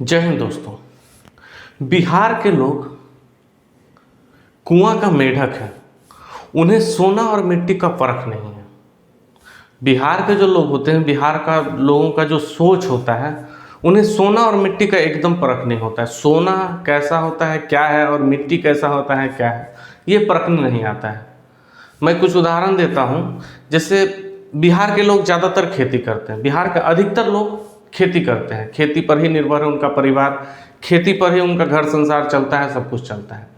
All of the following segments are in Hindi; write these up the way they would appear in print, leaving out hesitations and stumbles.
जय हिंद दोस्तों। बिहार के लोग कुआं का मेढक है। उन्हें सोना और मिट्टी का परख नहीं है। बिहार के जो लोग होते हैं, बिहार का लोगों का जो सोच होता है, उन्हें सोना और मिट्टी का एकदम परख नहीं होता है। सोना कैसा होता है क्या है और मिट्टी कैसा होता है क्या है, ये परखने नहीं आता है। मैं कुछ उदाहरण देता हूँ। जैसे बिहार के लोग ज़्यादातर खेती करते हैं। बिहार के अधिकतर लोग खेती करते हैं, खेती पर ही निर्भर है उनका परिवार, खेती पर ही उनका घर संसार चलता है, सब कुछ चलता है।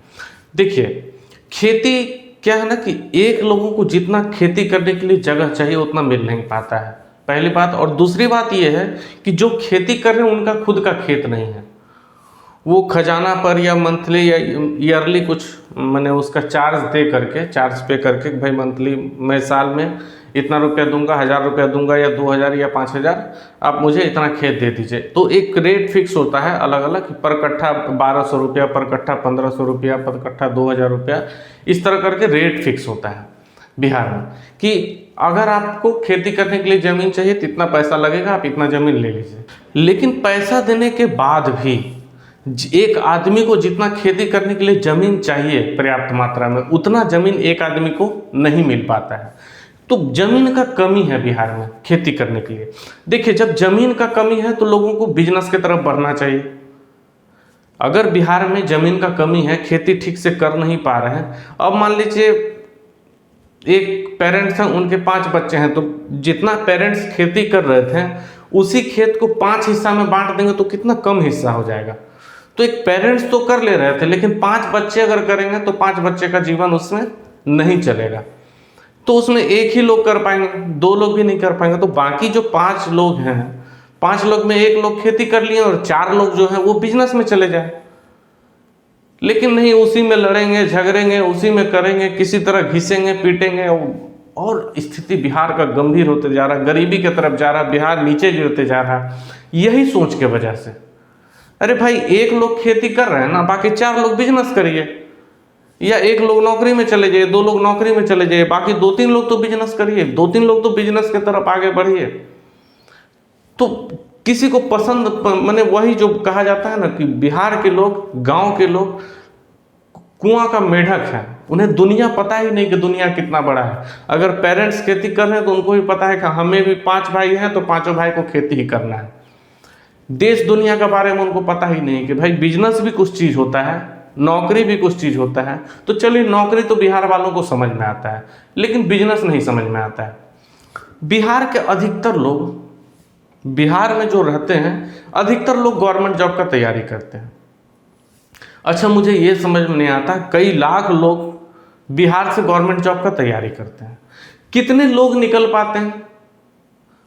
देखिए, खेती क्या है ना कि एक लोगों को जितना खेती करने के लिए जगह चाहिए उतना मिल नहीं पाता है, पहली बात। और दूसरी बात यह है कि जो खेती कर रहे हैं उनका खुद का खेत नहीं है। वो खजाना पर या मंथली या ईयरली कुछ मैंने उसका चार्ज पे करके भाई मंथली मैं साल में इतना रुपया दूंगा, 1000 रुपया दूंगा या 2000 या 5000, आप मुझे इतना खेत दे दीजिए। तो एक रेट फिक्स होता है अलग अलग, पर कट्ठा 1200 रुपया, पर कट्ठा 1500 रुपया, पर कट्ठा 2000 रुपया, इस तरह करके रेट फिक्स होता है बिहार में कि अगर आपको खेती करने के लिए ज़मीन चाहिए तो इतना पैसा लगेगा, आप इतना ज़मीन ले लीजिए। लेकिन पैसा देने के बाद भी एक आदमी को जितना खेती करने के लिए ज़मीन चाहिए पर्याप्त मात्रा में, उतना ज़मीन एक आदमी को नहीं मिल पाता है। तो ज़मीन का कमी है बिहार में खेती करने के लिए। देखिए, जब ज़मीन का कमी है तो लोगों को बिजनेस की तरफ बढ़ना चाहिए। अगर बिहार में ज़मीन का कमी है, खेती ठीक से कर नहीं पा रहे हैं, अब मान लीजिए एक पेरेंट्स हैं, उनके 5 बच्चे हैं, तो जितना पेरेंट्स खेती कर रहे थे उसी खेत को 5 हिस्सा में बांट देंगे तो कितना कम हिस्सा हो जाएगा। तो एक पेरेंट्स तो कर ले रहे थे, लेकिन 5 बच्चे अगर करेंगे तो 5 बच्चे का जीवन उसमें नहीं चलेगा। तो उसमें एक ही लोग कर पाएंगे, 2 लोग भी नहीं कर पाएंगे। तो बाकी जो 5 लोग हैं, 5 लोग में 1 लोग खेती कर लिए और 4 लोग जो हैं वो बिजनेस में चले जाए। लेकिन नहीं, उसी में लड़ेंगे झगड़ेंगे, उसी में करेंगे, किसी तरह घिसेंगे पीटेंगे, और स्थिति बिहार का गंभीर होते जा रहा है, गरीबी की तरफ जा रहा है, बिहार नीचे गिरते जा रहा है, यही सोच के वजह से। अरे भाई, 1 लोग खेती कर रहे हैं ना, बाकी 4 लोग बिजनेस करिए, या 1 लोग नौकरी में चले जाइए, 2 लोग नौकरी में चले जाइए, बाकी 2-3 लोग तो बिजनेस करिए, 2-3 लोग तो बिजनेस की तरफ आगे बढ़िए। तो किसी को पसंद, मैंने वही जो कहा जाता है ना कि बिहार के लोग, गांव के लोग कुआं का मेढक है। उन्हें दुनिया पता ही नहीं कि दुनिया कितना बड़ा है। अगर पेरेंट्स खेती कर रहे हैं तो उनको भी पता है कि हमें भी 5 भाई हैं तो 5 भाई को खेती ही करना है। देश दुनिया के बारे में उनको पता ही नहीं कि भाई बिजनेस भी कुछ चीज़ होता है, नौकरी भी कुछ चीज़ होता है। तो चलिए, नौकरी तो बिहार वालों को समझ में आता है, लेकिन बिजनेस नहीं समझ में आता है। बिहार के अधिकतर लोग, बिहार में जो रहते हैं अधिकतर लोग गवर्नमेंट जॉब का तैयारी करते हैं। अच्छा, मुझे ये समझ में नहीं आता, कई लाख लोग बिहार से गवर्नमेंट जॉब का तैयारी करते हैं, कितने लोग निकल पाते हैं?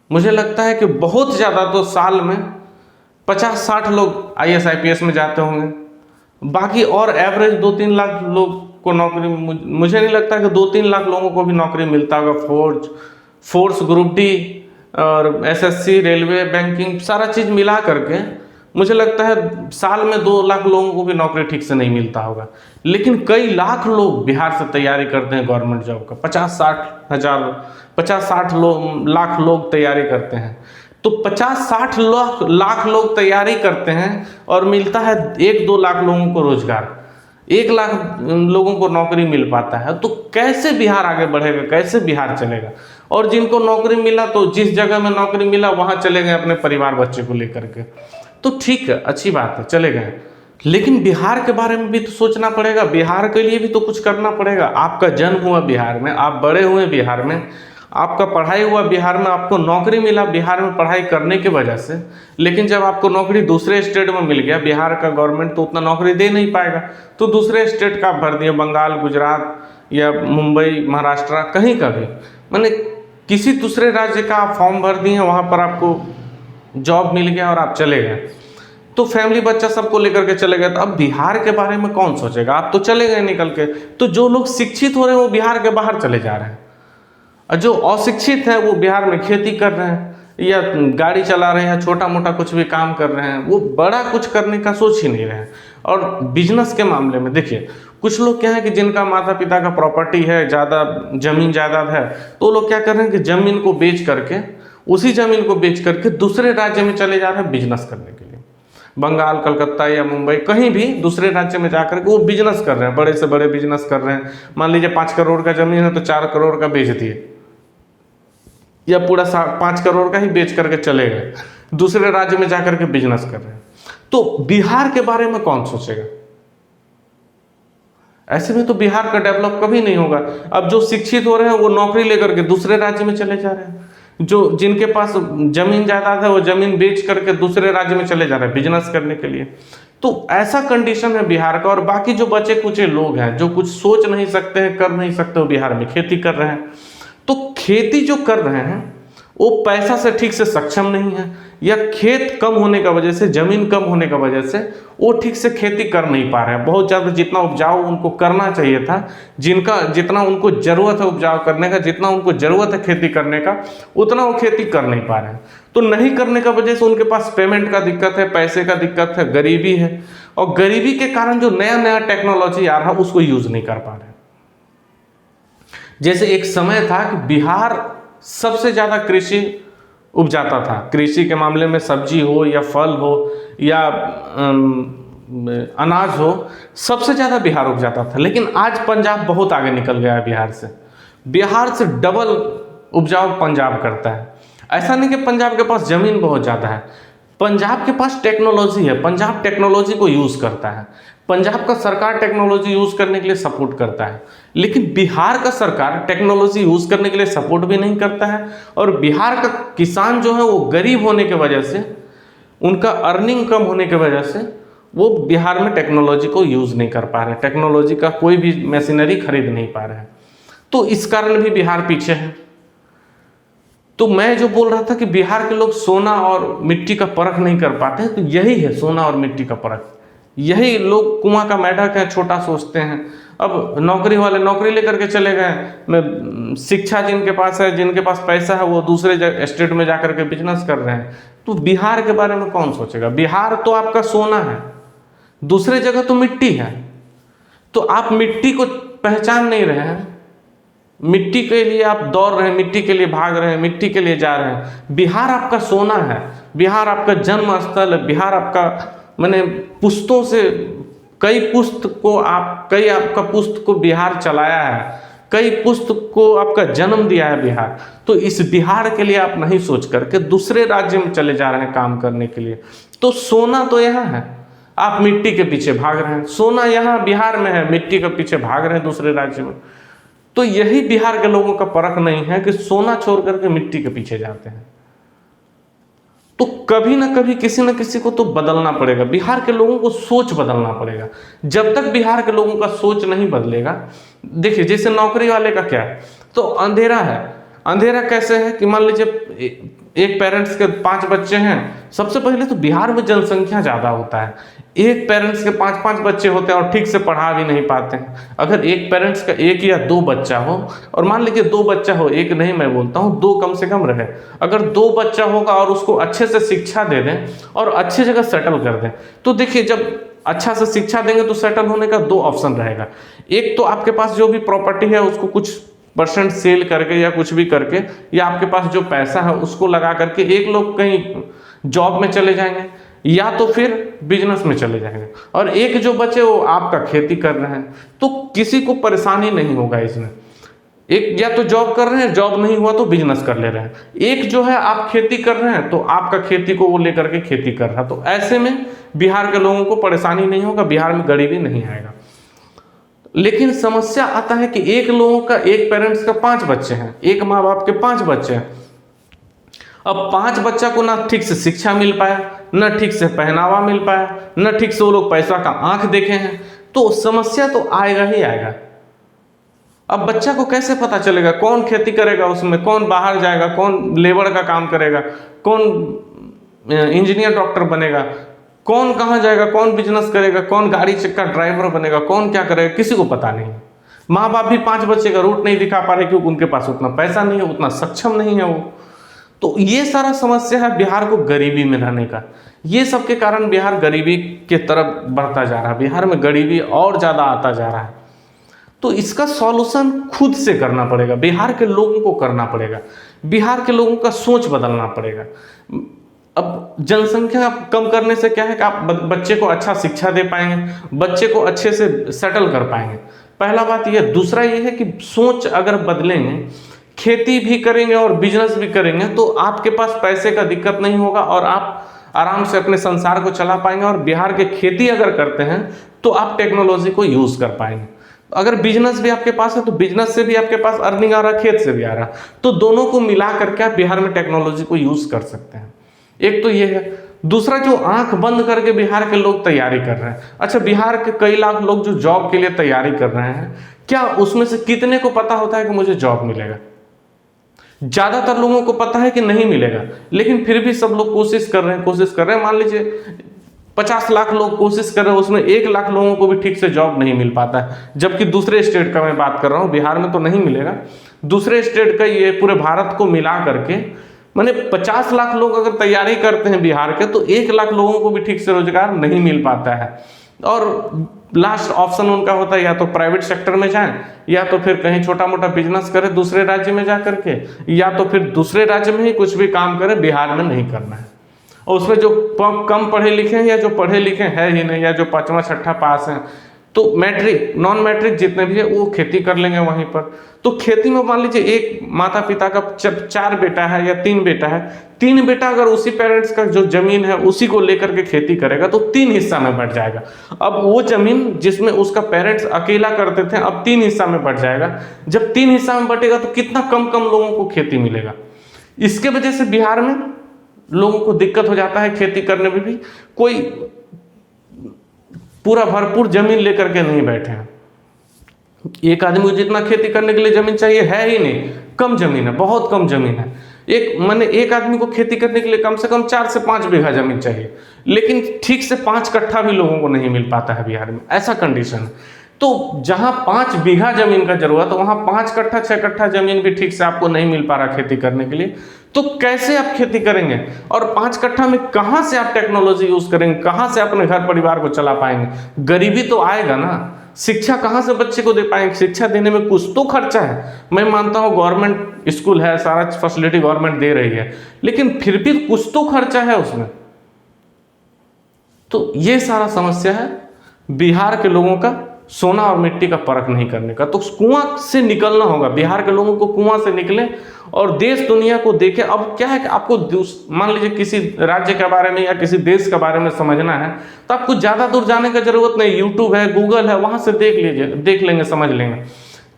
मुझे लगता है कि बहुत ज़्यादा, तो साल में 50-60 लोग IAS IPS में जाते होंगे। बाकी और एवरेज 2-3 लाख लोग को नौकरी, मुझे नहीं लगता कि 2-3 लाख लोगों को भी नौकरी मिलता होगा। फोर्स, ग्रुप डी और SSC, रेलवे, बैंकिंग, सारा चीज़ मिला करके मुझे लगता है साल में 2 लाख लोगों को भी नौकरी ठीक से नहीं मिलता होगा। लेकिन कई लाख लोग बिहार से तैयारी करते हैं गवर्नमेंट जॉब का, 50-60 लाख लोग तैयारी करते हैं। तो 50-60 लाख लोग तैयारी करते हैं और मिलता है 1-2 लाख लोगों को रोजगार, 1 लाख लोगों को नौकरी मिल पाता है। तो कैसे बिहार आगे बढ़ेगा, कैसे बिहार चलेगा? और जिनको नौकरी मिला तो जिस जगह में नौकरी मिला वहाँ चले गए अपने परिवार बच्चे को लेकर के। तो ठीक है, अच्छी बात है, चले गए, लेकिन बिहार के बारे में भी तो सोचना पड़ेगा, बिहार के लिए भी तो कुछ करना पड़ेगा। आपका जन्म हुआ बिहार में, आप बड़े हुए बिहार में, आपका पढ़ाई हुआ बिहार में, आपको नौकरी मिला बिहार में पढ़ाई करने की वजह से। लेकिन जब आपको नौकरी दूसरे स्टेट में मिल गया, बिहार का गवर्नमेंट तो उतना नौकरी दे नहीं पाएगा, तो दूसरे स्टेट का आप भर दिए, बंगाल, गुजरात या मुंबई, महाराष्ट्र, कहीं का भी, मैंने किसी दूसरे राज्य का आप फॉर्म भर दिए, वहाँ पर आपको जॉब मिल गया और आप चले गए। तो फैमिली बच्चा सबको लेकर के चले गए। तो अब बिहार के बारे में कौन सोचेगा? आप तो चले गए निकल के। तो जो लोग शिक्षित हो रहे हैं वो बिहार के बाहर चले जा रहे हैं, और जो अशिक्षित हैं वो बिहार में खेती कर रहे हैं या गाड़ी चला रहे हैं, छोटा मोटा कुछ भी काम कर रहे हैं, वो बड़ा कुछ करने का सोच ही नहीं रहे हैं। और बिजनेस के मामले में देखिए, कुछ लोग क्या है कि जिनका माता पिता का प्रॉपर्टी है, ज़्यादा ज़मीन जायदाद है, तो लोग क्या कर रहे हैं कि ज़मीन को बेच करके, उसी ज़मीन को बेच करके दूसरे राज्य में चले जा रहे हैं बिजनेस करने के लिए। बंगाल, कलकत्ता या मुंबई, कहीं भी दूसरे राज्य में जाकर के वो बिजनेस कर रहे हैं, बड़े से बड़े बिजनेस कर रहे हैं। मान लीजिए 5 करोड़ का ज़मीन है तो 4 करोड़ का बेच दिए, या पूरा 5 करोड़ का ही बेच करके चले गए, दूसरे राज्य में जाकर के बिजनेस कर रहे हैं। तो बिहार के बारे में कौन सोचेगा? ऐसे में तो बिहार का डेवलप कभी नहीं होगा। अब जो शिक्षित हो रहे हैं वो नौकरी लेकर के दूसरे राज्य में चले जा रहे हैं, जो जिनके पास जमीन जायदाद है वो जमीन बेच करके दूसरे राज्य में चले जा रहे हैं बिजनेस करने के लिए। तो ऐसा कंडीशन है बिहार का। और बाकी जो बचे कुचे लोग हैं जो कुछ सोच नहीं सकते हैं, कर नहीं सकते, वो बिहार में खेती कर रहे हैं। तो खेती जो कर रहे हैं वो पैसा से ठीक से सक्षम नहीं है, या खेत कम होने का वजह से, जमीन कम होने का वजह से वो ठीक से खेती कर नहीं पा रहे हैं। बहुत ज़्यादा जितना उपजाऊ उनको करना चाहिए था, जितना उनको ज़रूरत है उपजाऊ करने का, जितना उनको ज़रूरत है खेती करने का, उतना वो खेती कर नहीं पा रहे हैं। तो नहीं करने का वजह से उनके पास पेमेंट का दिक्कत है, पैसे का दिक्कत है, गरीबी है। और गरीबी के कारण जो नया नया टेक्नोलॉजी आ रहा है उसको यूज़ नहीं कर पा रहे। जैसे एक समय था कि बिहार सबसे ज़्यादा कृषि उपजाता था, कृषि के मामले में सब्जी हो या फल हो या अनाज हो, सबसे ज़्यादा बिहार उपजाता था। लेकिन आज पंजाब बहुत आगे निकल गया है बिहार से डबल उपजाऊ पंजाब करता है। ऐसा नहीं कि पंजाब के पास ज़मीन बहुत ज़्यादा है, पंजाब के पास टेक्नोलॉजी है, पंजाब टेक्नोलॉजी को यूज़ करता है, पंजाब का सरकार टेक्नोलॉजी यूज़ करने के लिए सपोर्ट करता है। लेकिन बिहार का सरकार टेक्नोलॉजी यूज़ करने के लिए सपोर्ट भी नहीं करता है। और बिहार का किसान जो है वो गरीब होने की वजह से, उनका अर्निंग कम होने की वजह से वो बिहार में टेक्नोलॉजी को यूज़ नहीं कर पा रहे, टेक्नोलॉजी का कोई भी मशीनरी खरीद नहीं पा रहे हैं। तो इस कारण भी बिहार पीछे है। तो मैं जो बोल रहा था कि बिहार के लोग सोना और मिट्टी का परख नहीं कर पाते हैं, तो यही है सोना और मिट्टी का परख। यही लोग कुआं का मेढक है, छोटा सोचते हैं। अब नौकरी वाले नौकरी लेकर के चले गए, शिक्षा जिनके पास है, जिनके पास पैसा है, वो दूसरे स्टेट में जाकर के बिजनेस कर रहे हैं। तो बिहार के बारे में कौन सोचेगा? बिहार तो आपका सोना है, दूसरे जगह तो मिट्टी है। तो आप मिट्टी को पहचान नहीं रहे हैं, मिट्टी के लिए आप दौड़ रहे हैं, मिट्टी के लिए भाग रहे हैं, मिट्टी के लिए जा रहे हैं। बिहार आपका सोना है, बिहार आपका जन्म स्थल है, बिहार आपका मैंने पुश्तों से कई आपका पुश्त को बिहार चलाया है, कई पुश्त को आपका जन्म दिया है बिहार। तो इस बिहार के लिए आप नहीं सोच करके दूसरे राज्य में चले जा रहे हैं काम करने के लिए। तो सोना तो यहाँ है, आप मिट्टी के पीछे भाग रहे हैं। सोना यहाँ बिहार में है, मिट्टी के पीछे भाग रहे हैं दूसरे राज्य में। तो यही बिहार के लोगों का परख नहीं है कि सोना छोड़ करके मिट्टी के पीछे जाते हैं। तो कभी ना कभी किसी न किसी को तो बदलना पड़ेगा, बिहार के लोगों को सोच बदलना पड़ेगा। जब तक बिहार के लोगों का सोच नहीं बदलेगा, देखिए जैसे नौकरी वाले का क्या है, तो अंधेरा है। अंधेरा कैसे है कि मान लीजिए एक पेरेंट्स के 5 बच्चे हैं। सबसे पहले तो बिहार में जनसंख्या ज़्यादा होता है, एक पेरेंट्स के 5-5 बच्चे होते हैं और ठीक से पढ़ा भी नहीं पाते हैं। अगर एक पेरेंट्स का 1 या 2 बच्चा हो, और मान लीजिए 2 बच्चा हो, 1 नहीं मैं बोलता हूँ, 2 कम से कम रहे। अगर 2 बच्चा होगा और उसको अच्छे से शिक्षा दे दें और अच्छी जगह सेटल कर दें, तो देखिए जब अच्छा से शिक्षा देंगे तो सेटल होने का 2 ऑप्शन रहेगा। एक तो आपके पास जो भी प्रॉपर्टी है उसको कुछ % सेल करके या कुछ भी करके, या आपके पास जो पैसा है उसको लगा करके एक लोग कहीं जॉब में चले जाएंगे, या तो फिर बिजनेस में चले जाएंगे, और एक जो बचे वो आपका खेती कर रहे हैं। तो किसी को परेशानी नहीं होगा इसमें। एक या तो जॉब कर रहे हैं, जॉब नहीं हुआ तो बिजनेस कर ले रहे हैं। एक जो है आप खेती कर रहे हैं तो आपका खेती को वो लेकर के खेती कर रहा है। तो ऐसे में बिहार के लोगों को परेशानी नहीं होगा, बिहार में गरीबी नहीं आएगा। लेकिन समस्या आता है कि एक पेरेंट्स का 5 बच्चे हैं, एक माँ बाप के 5 बच्चे हैं। अब 5 बच्चा को ना ठीक से शिक्षा मिल पाया, ना ठीक से पहनावा मिल पाया, ना ठीक से वो लोग पैसा का आंख देखे हैं, तो समस्या तो आएगा ही आएगा। अब बच्चा को कैसे पता चलेगा कौन खेती करेगा, उसमें कौन बाहर जाएगा, कौन लेबर का काम करेगा, कौन इंजीनियर डॉक्टर बनेगा, कौन कहाँ जाएगा, कौन बिजनेस करेगा, कौन गाड़ी का ड्राइवर बनेगा, कौन क्या करेगा, किसी को पता नहीं। माँ बाप भी 5 बच्चे का रूट नहीं दिखा पा रहे क्योंकि उनके पास उतना पैसा नहीं है, उतना सक्षम नहीं है वो। तो ये सारा समस्या है बिहार को गरीबी में रहने का। ये सब के कारण बिहार गरीबी के तरफ बढ़ता जा रहा है, बिहार में गरीबी और ज़्यादा आता जा रहा है। तो इसका सॉल्यूशन खुद से करना पड़ेगा, बिहार के लोगों को करना पड़ेगा, बिहार के लोगों का सोच बदलना पड़ेगा। अब जनसंख्या कम करने से क्या है कि आप बच्चे को अच्छा शिक्षा दे पाएंगे, बच्चे को अच्छे से सेटल कर पाएंगे। पहला बात यह। दूसरा ये है कि सोच अगर बदलेंगे, खेती भी करेंगे और बिजनेस भी करेंगे, तो आपके पास पैसे का दिक्कत नहीं होगा और आप आराम से अपने संसार को चला पाएंगे। और बिहार के खेती अगर करते हैं तो आप टेक्नोलॉजी को यूज़ कर पाएंगे। अगर बिजनेस भी आपके पास है तो बिजनेस से भी आपके पास अर्निंग आ रहा, खेत से भी आ रहा, तो दोनों को मिला करके आप बिहार में टेक्नोलॉजी को यूज़ कर सकते हैं। एक तो ये है। दूसरा, जो आंख बंद करके बिहार के लोग तैयारी कर रहे हैं, अच्छा बिहार के कई लाख लोग जो जॉब के लिए तैयारी कर रहे हैं, क्या उसमें से कितने को पता होता है कि मुझे जॉब मिलेगा? ज्यादातर लोगों को पता है कि नहीं मिलेगा, लेकिन फिर भी सब लोग कोशिश कर रहे हैं। मान लीजिए 50 लाख लोग कोशिश कर रहे हैं, उसमें 1 लाख लोगों को भी ठीक से जॉब नहीं मिल पाता है। जबकि दूसरे स्टेट का मैं बात कर रहा हूँ, बिहार में तो नहीं मिलेगा, दूसरे स्टेट का ये पूरे भारत को मिला करके माने 50 लाख लोग अगर तैयारी करते हैं बिहार के, तो 1 लाख लोगों को भी ठीक से रोजगार नहीं मिल पाता है। और लास्ट ऑप्शन उनका होता है या तो प्राइवेट सेक्टर में जाएं, या तो फिर कहीं छोटा मोटा बिजनेस करें दूसरे राज्य में जा करके, या तो फिर दूसरे राज्य में ही कुछ भी काम करें, बिहार में नहीं करना है। और उसमें जो कम पढ़े लिखे हैं या जो पढ़े लिखे हैं ही नहीं, या जो 5वां 6ठा पास हैं, तो मैट्रिक नॉन मैट्रिक जितने भी है वो खेती कर लेंगे वहीं पर। तो खेती में मान लीजिए एक माता पिता का 4 बेटा है या 3 बेटा है, 3 बेटा अगर उसी पेरेंट्स का जो जमीन है उसी को लेकर के खेती करेगा तो 3 हिस्सा में बढ़ जाएगा। अब वो जमीन जिसमें उसका पेरेंट्स अकेला करते थे, अब 3 हिस्सा में बढ़ जाएगा। जब 3 हिस्सा में बटेगा तो कितना कम लोगों को खेती मिलेगा। इसके वजह से बिहार में लोगों को दिक्कत हो जाता है खेती करने में भी। कोई पूरा भरपूर जमीन लेकर के नहीं बैठे हैं। एक आदमी को जितना खेती करने के लिए जमीन चाहिए है ही नहीं, कम जमीन है, बहुत कम जमीन है। एक आदमी को खेती करने के लिए कम से कम 4 से 5 बीघा जमीन चाहिए, लेकिन ठीक से 5 कट्ठा भी लोगों को नहीं मिल पाता है बिहार में, ऐसा कंडीशन है। तो जहां 5 बीघा जमीन का जरूरत है, वहां 5 कट्ठा 6 कट्ठा जमीन भी ठीक से आपको नहीं मिल पा रहा खेती करने के लिए, तो कैसे आप खेती करेंगे? और 5 कट्ठा में कहां से आप टेक्नोलॉजी यूज करेंगे, कहां से अपने घर परिवार को चला पाएंगे? गरीबी तो आएगा ना। शिक्षा कहां से बच्चे को दे पाएंगे? शिक्षा देने में कुछ तो खर्चा है। मैं मानता हूं गवर्नमेंट स्कूल है, सारा फैसिलिटी गवर्नमेंट दे रही है, लेकिन फिर भी कुछ तो खर्चा है उसमें। तो ये सारा समस्या है बिहार के लोगों का, सोना और मिट्टी का परख नहीं करने का। तो कुआं से निकलना होगा, बिहार के लोगों को कुआं से निकले और देश दुनिया को देखे। अब क्या है कि आपको मान लीजिए किसी राज्य के बारे में या किसी देश के बारे में समझना है, तो आपको ज़्यादा दूर जाने की जरूरत नहीं। यूट्यूब है, गूगल है, वहाँ से देख लेंगे, समझ लेंगे।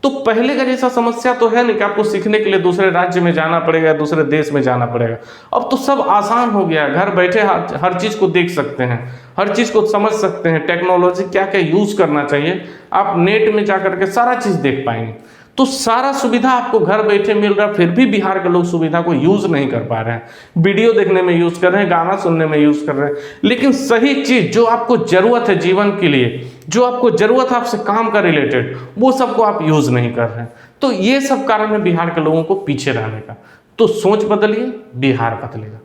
तो पहले का जैसा समस्या तो है नहीं कि आपको सीखने के लिए दूसरे राज्य में जाना पड़ेगा, दूसरे देश में जाना पड़ेगा। अब तो सब आसान हो गया है, घर बैठे हर चीज़ को देख सकते हैं, हर चीज़ को समझ सकते हैं। टेक्नोलॉजी क्या क्या यूज़ करना चाहिए, आप नेट में जा करके सारा चीज़ देख पाएंगे। तो सारा सुविधा आपको घर बैठे मिल रहा है, फिर भी बिहार के लोग सुविधा को यूज़ नहीं कर पा रहे हैं। वीडियो देखने में यूज़ कर रहे हैं, गाना सुनने में यूज़ कर रहे हैं, लेकिन सही चीज़ जो आपको ज़रूरत है जीवन के लिए, जो आपको ज़रूरत है आपसे काम का रिलेटेड, वो सबको आप यूज़ नहीं कर रहे हैं। तो ये सब कारण है बिहार के लोगों को पीछे रहने का। तो सोच बदलिए, बिहार बदलेगा।